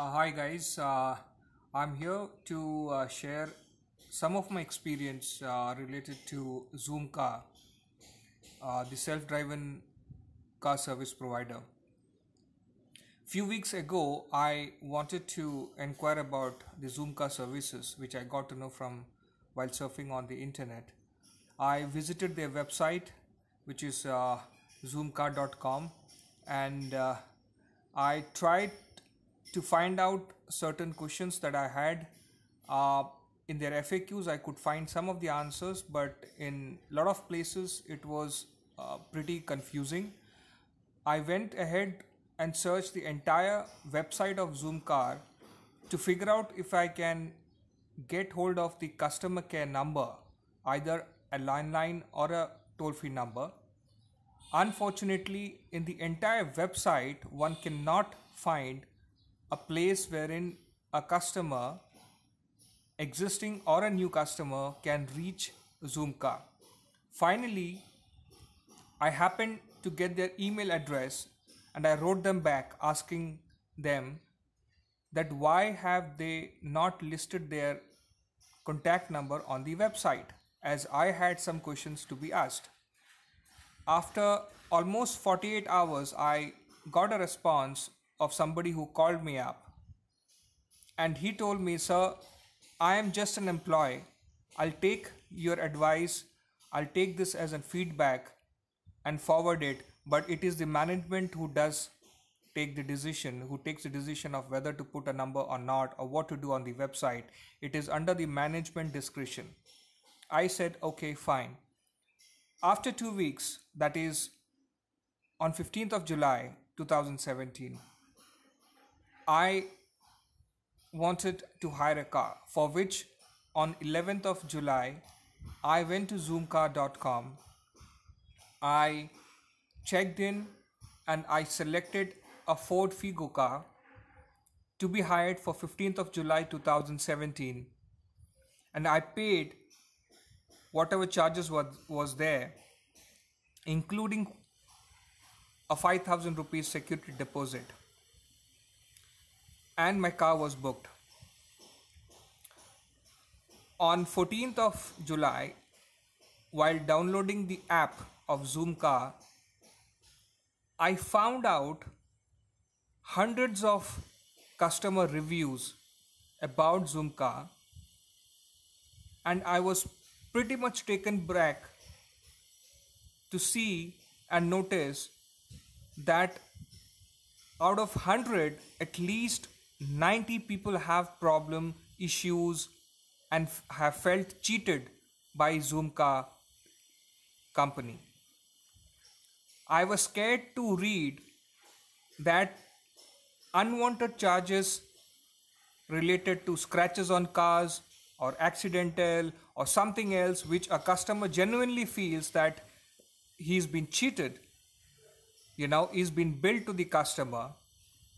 Hi guys, I'm here to share some of my experience related to Zoom Car, the self-driven car service provider. Few weeks ago, I wanted to inquire about the Zoom Car services, which I got to know from while surfing on the internet. I visited their website, which is zoomcar.com, and I tried to find out certain questions that I had. Uh, in their FAQs, I could find some of the answers, but in a lot of places, it was pretty confusing. I went ahead and searched the entire website of Zoomcar to figure out if I can get hold of the customer care number, either a landline or a toll free number. Unfortunately, in the entire website, one cannot find a place wherein a customer, existing or a new customer, can reach Zoomcar. Finally, I happened to get their email address and I wrote them back asking them that why have they not listed their contact number on the website, as I had some questions to be asked. After almost 48 hours, I got a response of somebody who called me up and he told me, "Sir, I am just an employee. I'll take your advice, I'll take this as a feedback and forward it, but it is the management who does take the decision, who takes the decision of whether to put a number or not, or what to do on the website. It is under the management discretion." I said, okay, fine. After 2 weeks, that is on 15th of July 2017, I wanted to hire a car, for which on 11th of July, I went to zoomcar.com. I checked in and I selected a Ford Figo car to be hired for 15th of July 2017, and I paid whatever charges was there, including a 5,000 rupees security deposit, and my car was booked. On 14th of July, while downloading the app of Zoomcar, I found out hundreds of customer reviews about Zoomcar, and I was pretty much taken back to see and notice that out of 100, at least 90 people have problem, issues, and have felt cheated by Zoomcar company. I was scared to read that unwanted charges related to scratches on cars or accidental or something else, which a customer genuinely feels that he's been cheated, he's been billed to the customer,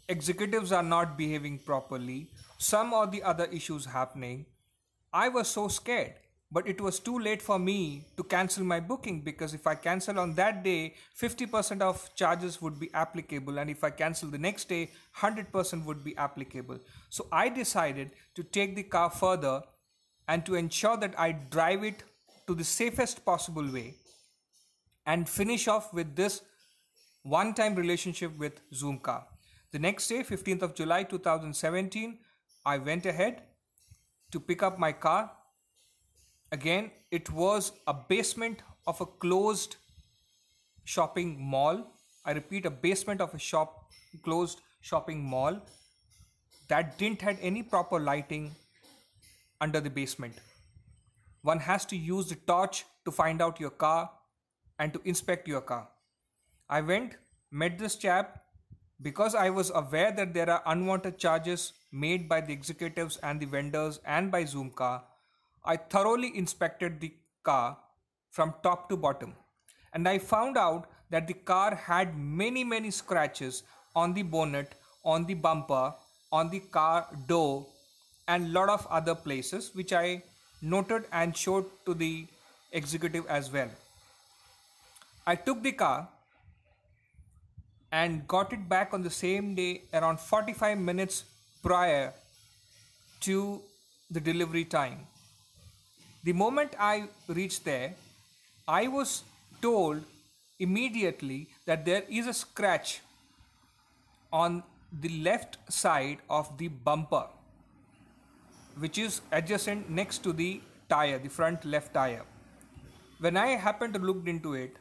executives are not behaving properly, some or the other issues happening. I was so scared, but it was too late for me to cancel my booking, because if I cancel on that day, 50% of charges would be applicable, and if I cancel the next day, 100% would be applicable. So I decided to take the car further and to ensure that I drive it to the safest possible way and finish off with this one-time relationship with Zoomcar. The next day, 15th of July 2017, I went ahead to pick up my car. Again, it was a basement of a closed shopping mall. I repeat, a basement of a closed shopping mall that didn't have any proper lighting under the basement. One has to use the torch to find out your car and to inspect your car. I went, met this chap. Because I was aware that there are unwanted charges made by the executives and the vendors and by Zoomcar, I thoroughly inspected the car from top to bottom. And I found out that the car had many scratches on the bonnet, on the bumper, on the car door, and lot of other places, which I noted and showed to the executive as well. I took the car and got it back on the same day around 45 minutes prior to the delivery time. The moment I reached there, I was told immediately that there is a scratch on the left side of the bumper, which is adjacent next to the tire, the front left tire. When I happened to look into it,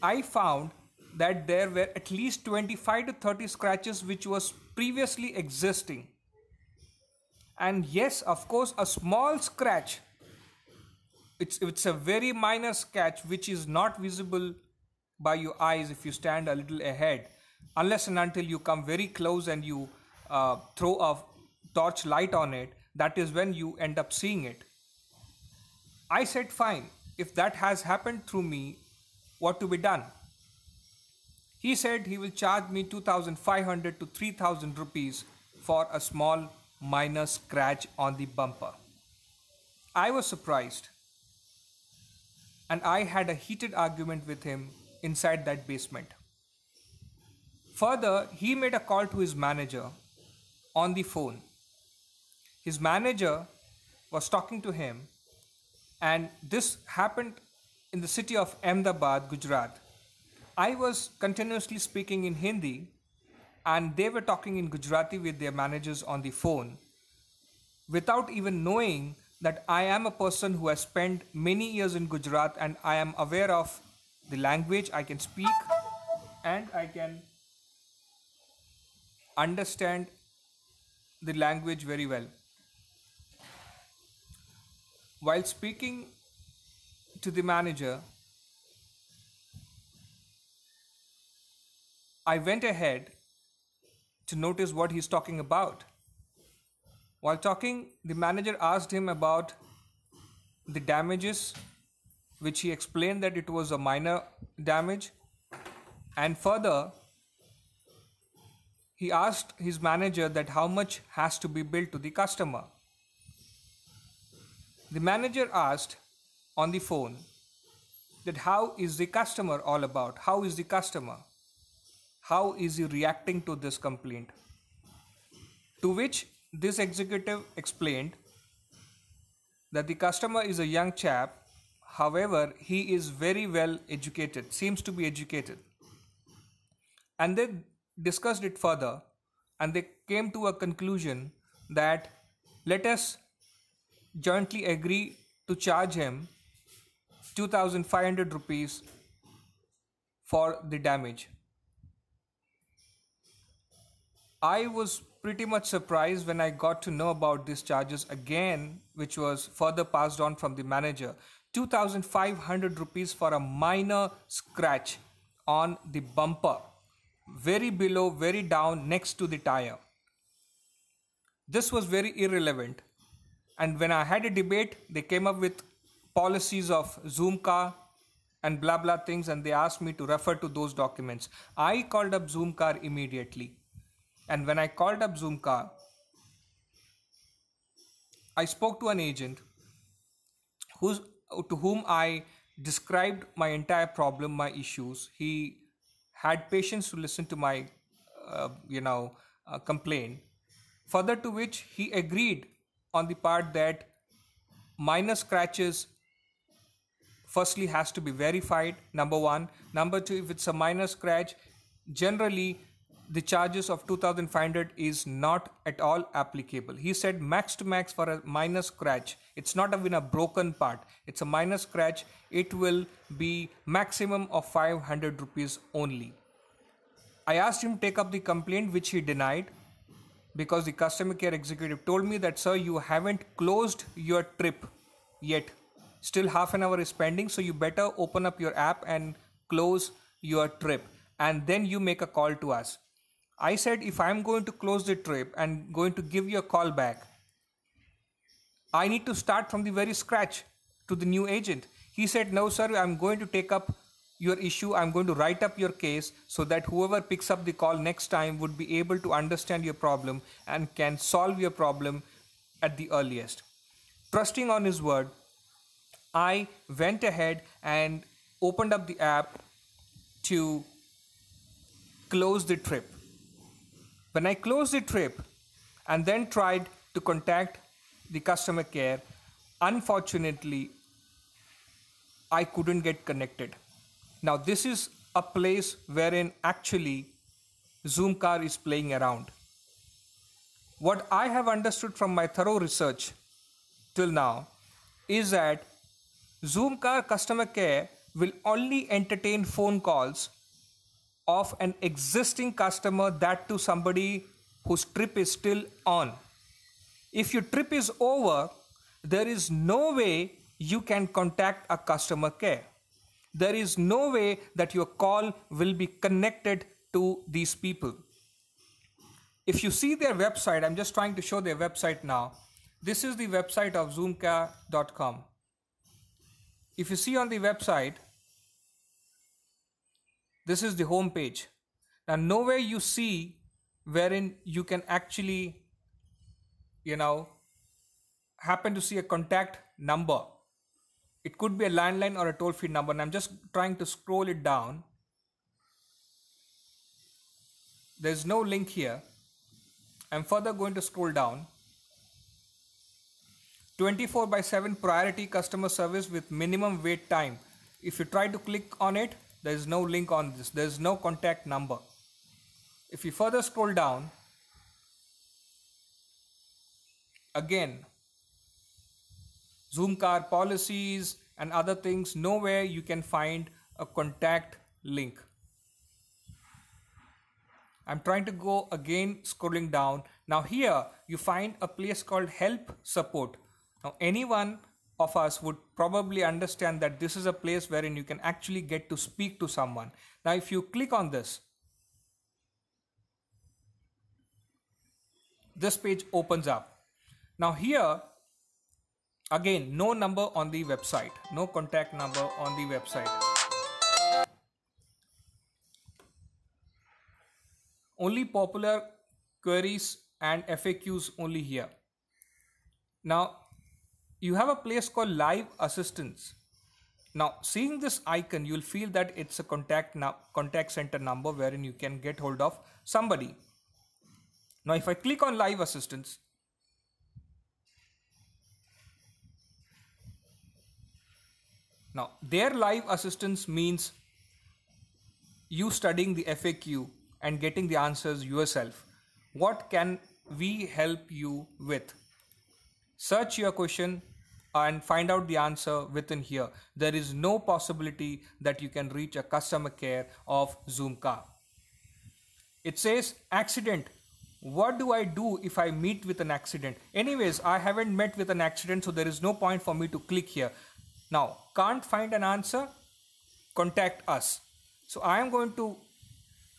I found that there were at least 25 to 30 scratches which was previously existing. And yes, of course, a small scratch, it's a very minor scratch which is not visible by your eyes if you stand a little ahead, unless and until you come very close and you throw a torch light on it. That is when you end up seeing it. I said, fine, if that has happened through me, what to be done? He said he will charge me 2,500 to 3,000 rupees for a small minor scratch on the bumper. I was surprised, and I had a heated argument with him inside that basement. Further, he made a call to his manager on the phone. His manager was talking to him, and this happened in the city of Ahmedabad, Gujarat. I was continuously speaking in Hindi, and they were talking in Gujarati with their managers on the phone without even knowing that I am a person who has spent many years in Gujarat and I am aware of the language. I can speak and I can understand the language very well. While speaking to the manager, I went ahead to notice what he's talking about. While talking, the manager asked him about the damages, which he explained that it was a minor damage. And further, he asked his manager that how much has to be billed to the customer. The manager asked on the phone that how is the customer all about? How is the customer? How is he reacting to this complaint? To which this executive explained that the customer is a young chap, however, he is very well educated, seems to be educated. And they discussed it further and they came to a conclusion that let us jointly agree to charge him 2,500 rupees for the damage. I was pretty much surprised when I got to know about these charges again, which was further passed on from the manager. 2,500 rupees for a minor scratch on the bumper, very below, very down next to the tire. This was very irrelevant. And when I had a debate, they came up with policies of Zoomcar and blah blah things, and they asked me to refer to those documents. I called up Zoomcar immediately. And when I called up Zoomcar, I spoke to an agent to whom I described my entire problem, my issues. He had patience to listen to my, complaint. Further to which he agreed on the part that minor scratches firstly has to be verified, number one. Number two, if it's a minor scratch, generally the charges of 2,500 is not at all applicable. He said max to max for a minor scratch. It's not even a broken part. It's a minor scratch. It will be maximum of 500 rupees only. I asked him to take up the complaint, which he denied, because the customer care executive told me that, sir, you haven't closed your trip yet. Still half an hour is pending, so you better open up your app and close your trip, and then you make a call to us. I said, if I'm going to close the trip and going to give you a call back, I need to start from the very scratch to the new agent. He said, no, sir, I'm going to take up your issue. I'm going to write up your case so that whoever picks up the call next time would be able to understand your problem and can solve your problem at the earliest. Trusting on his word, I went ahead and opened up the app to close the trip. When I closed the trip, and then tried to contact the customer care. Unfortunately, I couldn't get connected. Now, this is a place wherein actually Zoomcar is playing around. What I have understood from my thorough research till now is that Zoomcar customer care will only entertain phone calls of an existing customer, that to somebody whose trip is still on. If your trip is over, there is no way you can contact a customer care. There is no way that your call will be connected to these people. If you see their website, I'm just trying to show their website now. This is the website of zoomcar.com. If you see on the website, this is the home page. Now, nowhere you see wherein you can actually, happen to see a contact number. It could be a landline or a toll-free number. And I'm just trying to scroll it down. There's no link here. I'm further going to scroll down. 24/7 priority customer service with minimum wait time. If you try to click on it, there is no link on this. There is no contact number. If you further scroll down, again, Zoomcar policies and other things, nowhere you can find a contact link. I'm trying to go again, scrolling down. Now here you find a place called help support. Now anyone of us would probably understand that this is a place wherein you can actually get to speak to someone. Now if you click on this, this page opens up. Now here again, no number on the website, no contact number on the website. Only popular queries and FAQs only here. Now you have a place called live assistance. Now seeing this icon, you'll feel that it's a contact center number wherein you can get hold of somebody. Now if I click on live assistance, now their live assistance means you studying the FAQ and getting the answers yourself. What can we help you with? Search your question and find out the answer within here. There is no possibility that you can reach a customer care of Zoomcar. It says accident. What do I do if I meet with an accident? Anyways, I haven't met with an accident, so there is no point for me to click here. Now, can't find an answer? Contact us. So I am going to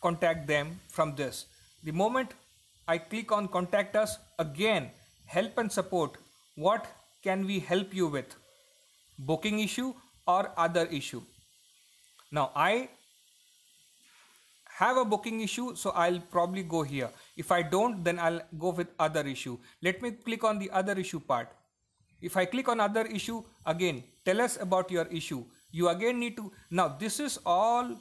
contact them from this. The moment I click on contact us, again, help and support. What can we help you with? Booking issue or other issue? Now I have a booking issue, so I'll probably go here. If I don't, then I'll go with other issue. Let me click on the other issue part. If I click on other issue, again, tell us about your issue. You again need to, now this is all,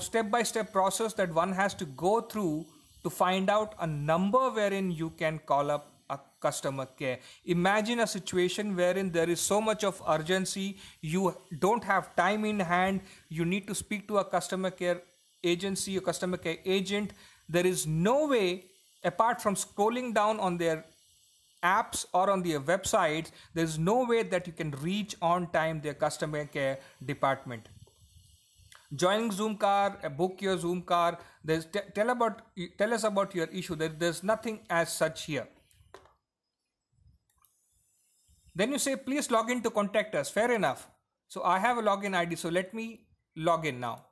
step-by-step process that one has to go through to find out a number wherein you can call up a customer care. Imagine a situation wherein there is so much of urgency, you don't have time in hand, you need to speak to a customer care agency, a customer care agent. There is no way, apart from scrolling down on their apps or on their websites, there is no way that you can reach on time their customer care department. Joining Zoomcar, book your Zoomcar, tell us about your issue. There's nothing as such here. Then you say, please log in to contact us. Fair enough. So I have a login ID. So let me log in now.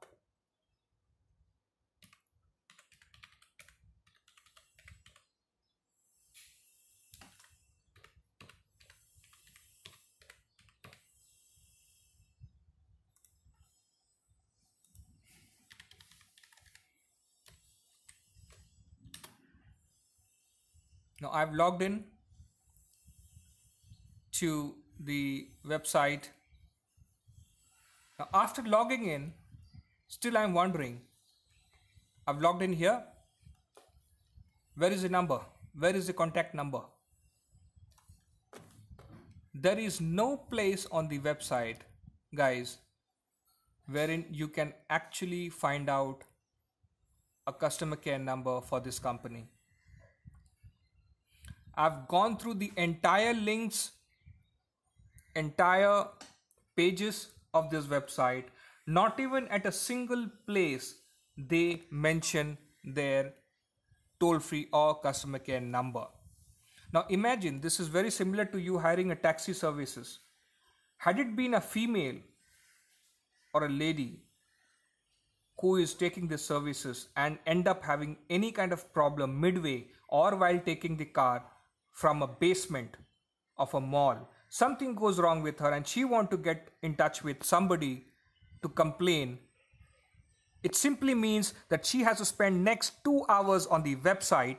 Now I've logged in to the website. Now after logging in, still I'm wondering, I've logged in here. Where is the number? Where is the contact number? There is no place on the website, guys, wherein you can actually find out a customer care number for this company. I've gone through the entire links, entire pages of this website. Not even at a single place they mention their toll-free or customer care number. Now imagine this is very similar to you hiring a taxi services. Had it been a female or a lady who is taking the services and end up having any kind of problem midway or while taking the car from a basement of a mall, something goes wrong with her and she want to get in touch with somebody to complain, it simply means that she has to spend next 2 hours on the website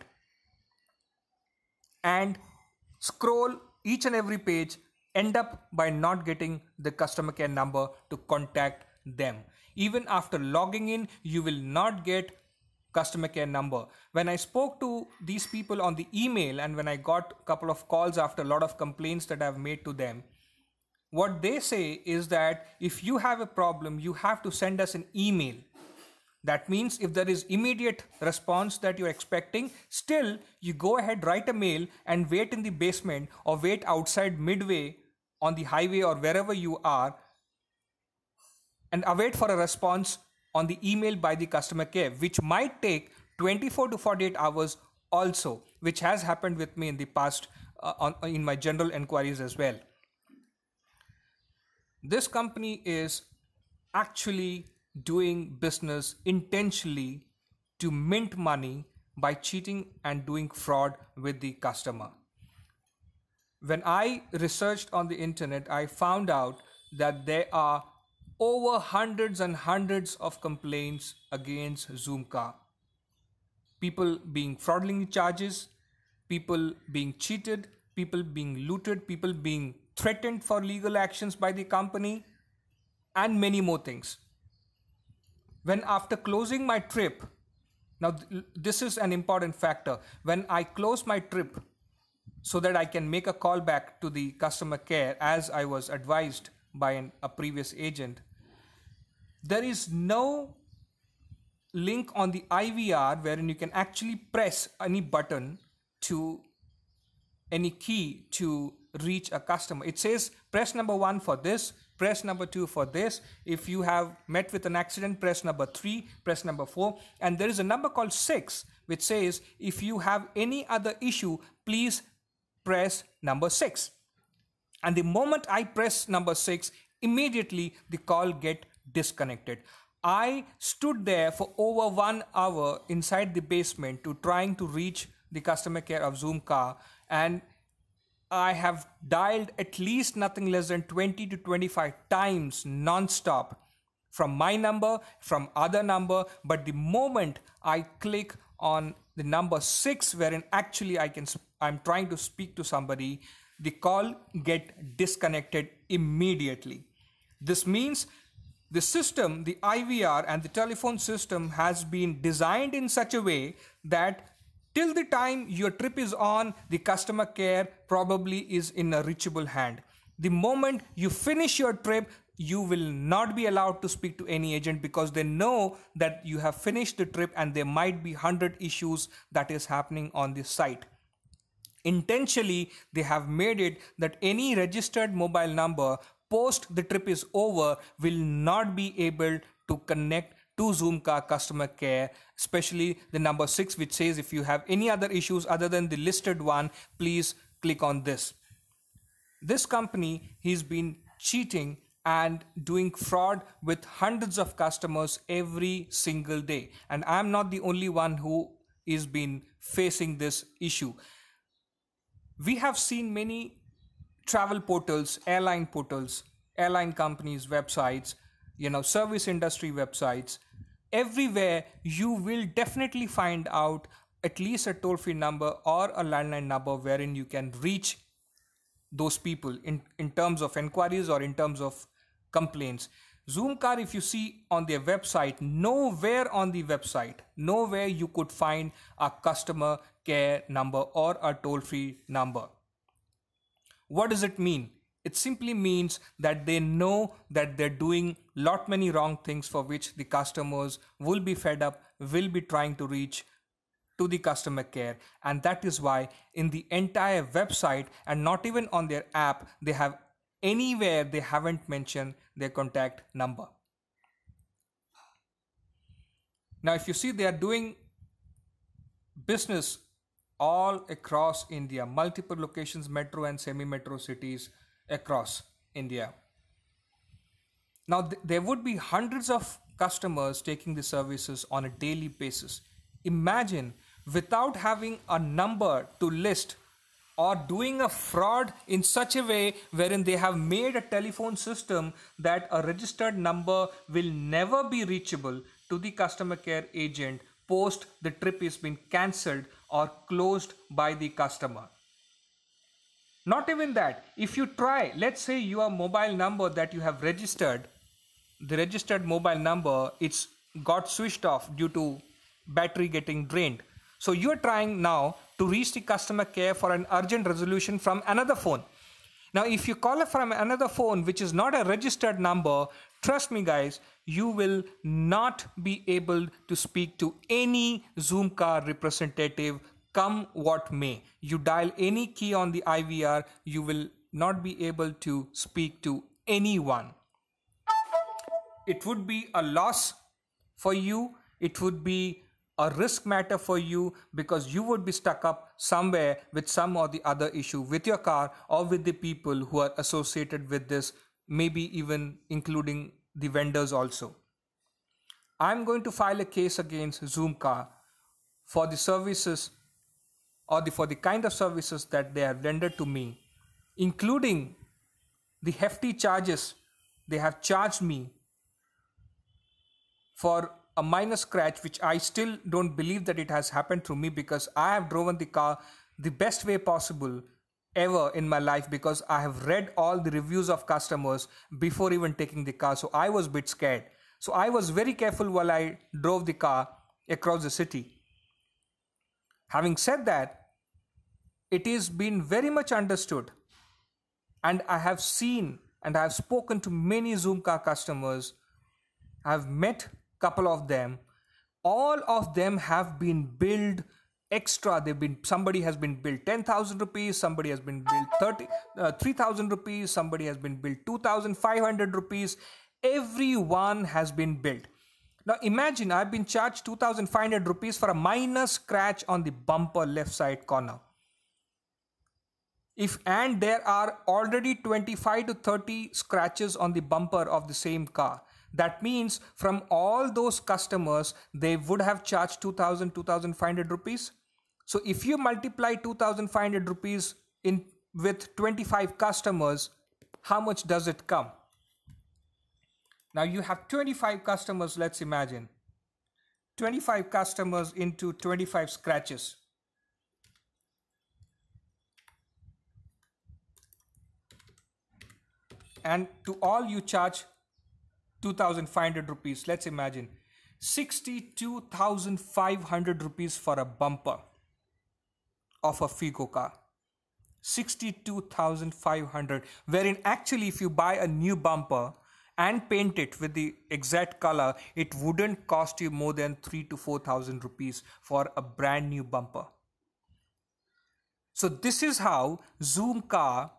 and scroll each and every page, end up by not getting the customer care number to contact them. Even after logging in, you will not get customer care number. When I spoke to these people on the email and when I got a couple of calls after a lot of complaints that I've made to them, what they say is that if you have a problem, you have to send us an email. That means if there is immediate response that you're expecting, still you go ahead, write a mail and wait in the basement or wait outside midway on the highway or wherever you are and await for a response on the email by the customer care, which might take 24 to 48 hours also, which has happened with me in the past in my general inquiries as well. This company is actually doing business intentionally to mint money by cheating and doing fraud with the customer. When I researched on the internet, I found out that there are over hundreds and hundreds of complaints against Zoomcar. People being fraudulently charges, people being cheated, people being looted, people being threatened for legal actions by the company, and many more things. When after closing my trip, now this is an important factor, when I close my trip so that I can make a call back to the customer care as I was advised by a previous agent, there is no link on the IVR wherein you can actually press any button to any key to reach a customer. It says press number 1 for this, press number 2 for this. If you have met with an accident, press number 3, press number 4. And there is a number called 6, which says if you have any other issue, please press number 6. And the moment I press number 6, immediately the call get disconnected. I stood there for over 1 hour inside the basement trying to reach the customer care of Zoomcar, and I have dialed at least nothing less than 20 to 25 times non-stop from my number, from other number, but the moment I click on the number 6 wherein actually I'm trying to speak to somebody, the call get disconnected immediately. This means the system, the IVR and the telephone system has been designed in such a way that till the time your trip is on, the customer care probably is in a reachable hand. The moment you finish your trip, you will not be allowed to speak to any agent because they know that you have finished the trip and there might be 100 issues that is happening on this site. Intentionally, they have made it that any registered mobile number post the trip is over will not be able to connect to Zoomcar customer care, especially the number 6, which says if you have any other issues other than the listed one, please click on this. This company has been cheating and doing fraud with hundreds of customers every single day. And I'm not the only one who is been facing this issue. We have seen many travel portals, airline companies' websites, service industry websites. Everywhere you will definitely find out at least a toll-free number or a landline number wherein you can reach those people in terms of inquiries or in terms of complaints. Zoomcar, if you see on their website, nowhere on the website, nowhere you could find a customer care number or a toll-free number. What does it mean? It simply means that they know that they're doing lot many wrong things for which the customers will be fed up, will be trying to reach to the customer care. And that is why in the entire website and not even on their app, they have anywhere they haven't mentioned their contact number. Now, if you see, they are doing business all across India, multiple locations, metro and semi-metro cities across India. Now, there would be hundreds of customers taking the services on a daily basis. Imagine without having a number to list or doing a fraud in such a way wherein they have made a telephone system that a registered number will never be reachable to the customer care agent post the trip is been cancelled or closed by the customer. Not even that, if you try, let's say your mobile number that you have registered, the registered mobile number, it's got switched off due to battery getting drained. So you're trying now to reach the customer care for an urgent resolution from another phone. Now, if you call it from another phone, which is not a registered number, trust me guys, you will not be able to speak to any Zoomcar representative come what may. You dial any key on the IVR, you will not be able to speak to anyone. It would be a loss for you. It would be a risk matter for you because you would be stuck up somewhere with some or the other issue with your car or with the people who are associated with this, maybe even including the vendors also. I'm going to file a case against Zoomcar for the services or for the kind of services that they have rendered to me, including the hefty charges they have charged me for a minor scratch, which I still don't believe that it has happened to me because I have driven the car the best way possible ever in my life because I have read all the reviews of customers before even taking the car. So I was a bit scared. So I was very careful while I drove the car across the city. Having said that, it is been very much understood, and I have seen and I have spoken to many Zoomcar customers. I have met couple of them. All of them have been billed extra. Somebody has been billed 10,000 rupees, somebody has been billed 3,000 rupees, somebody has been billed 2,500 rupees. Everyone has been billed. Now imagine I've been charged 2,500 rupees for a minor scratch on the bumper left side corner. And there are already 25 to 30 scratches on the bumper of the same car. That means from all those customers, they would have charged 2,500 rupees. So if you multiply 2,500 rupees with 25 customers, how much does it come? Now you have 25 customers, let's imagine. 25 customers into 25 scratches. And to all you charge 2,500 rupees. Let's imagine 62,500 rupees for a bumper of a Figo car. 62,500, wherein actually if you buy a new bumper and paint it with the exact color, it wouldn't cost you more than 3,000 to 4,000 rupees for a brand new bumper. So this is how Zoomcar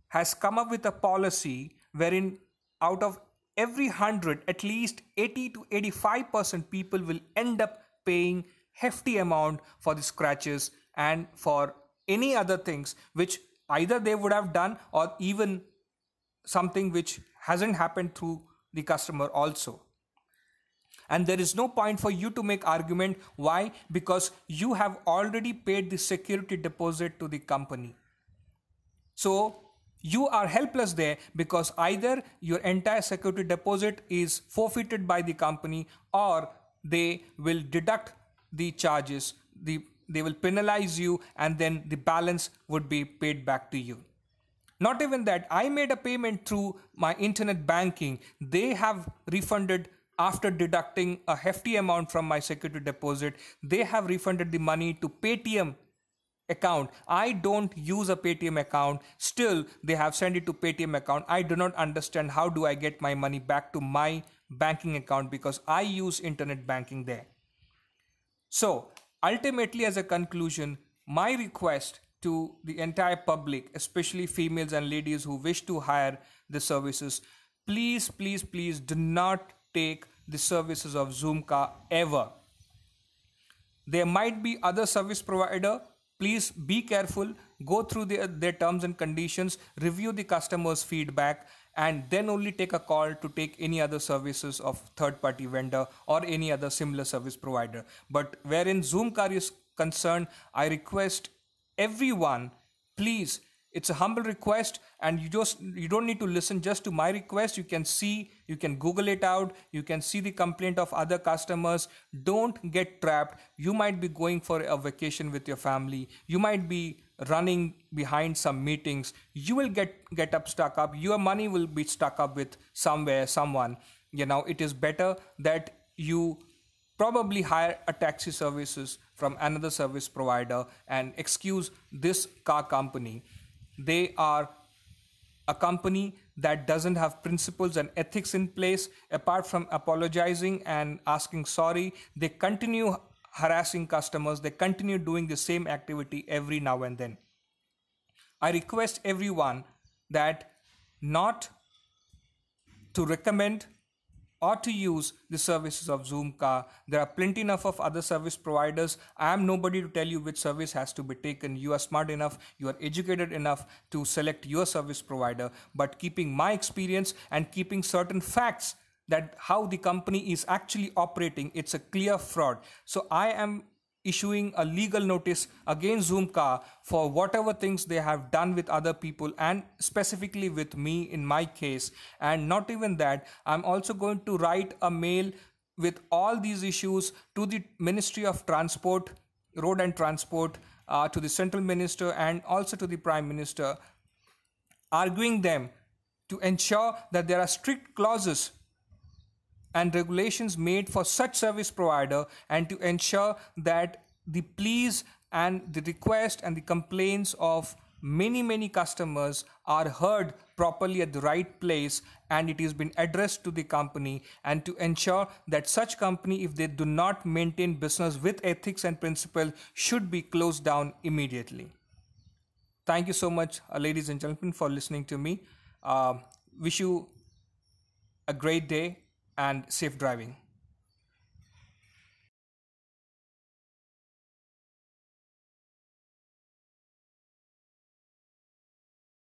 has come up with a policy wherein out of every 100, at least 80 to 85% people will end up paying hefty amount for the scratches and for any other things which either they would have done or even something which hasn't happened through the customer also. And there is no point for you to make argument. Why? Because you have already paid the security deposit to the company. So you are helpless there because either your entire security deposit is forfeited by the company or they will deduct the charges, they will penalize you, and then the balance would be paid back to you. Not even that, I made a payment through my internet banking. They have refunded after deducting a hefty amount from my security deposit, they have refunded the money to Paytm account. I don't use a Paytm account. Still, they have sent it to Paytm account. I do not understand how do I get my money back to my banking account because I use internet banking there. So ultimately, as a conclusion, my request to the entire public, especially females and ladies who wish to hire the services, please, please, please do not take the services of Zoomcar ever. There might be other service provider. Please be careful, go through their terms and conditions, review the customer's feedback, and then only take a call to take any other services of third-party vendor or any other similar service provider. But wherein Zoomcar is concerned, I request everyone, please, it's a humble request, and you don't need to listen just to my request. You can Google it out, you can see the complaint of other customers. Don't get trapped. You might be going for a vacation with your family, you might be running behind some meetings, you will get stuck up, your money will be stuck up with someone. It is better that you probably hire a taxi services from another service provider and excuse this car company. They are a company that doesn't have principles and ethics in place. Apart from apologizing and asking sorry, they continue harassing customers. They continue doing the same activity every now and then. I request everyone that not to recommend or to use the services of Zoomcar. There are plenty enough of other service providers. I am nobody to tell you which service has to be taken. You are smart enough, you are educated enough to select your service provider, but keeping my experience and keeping certain facts that how the company is actually operating, it's a clear fraud. So I am issuing a legal notice against Zoomcar for whatever things they have done with other people and specifically with me in my case. And not even that, I'm also going to write a mail with all these issues to the Ministry of Transport, Road and Transport, to the Central Minister and also to the Prime Minister, arguing them to ensure that there are strict clauses and regulations made for such service provider, and to ensure that the pleas and the request and the complaints of many customers are heard properly at the right place and it is been addressed to the company, and to ensure that such company, if they do not maintain business with ethics and principle, should be closed down immediately. Thank you so much, ladies and gentlemen, for listening to me. Wish you a great day and safe driving.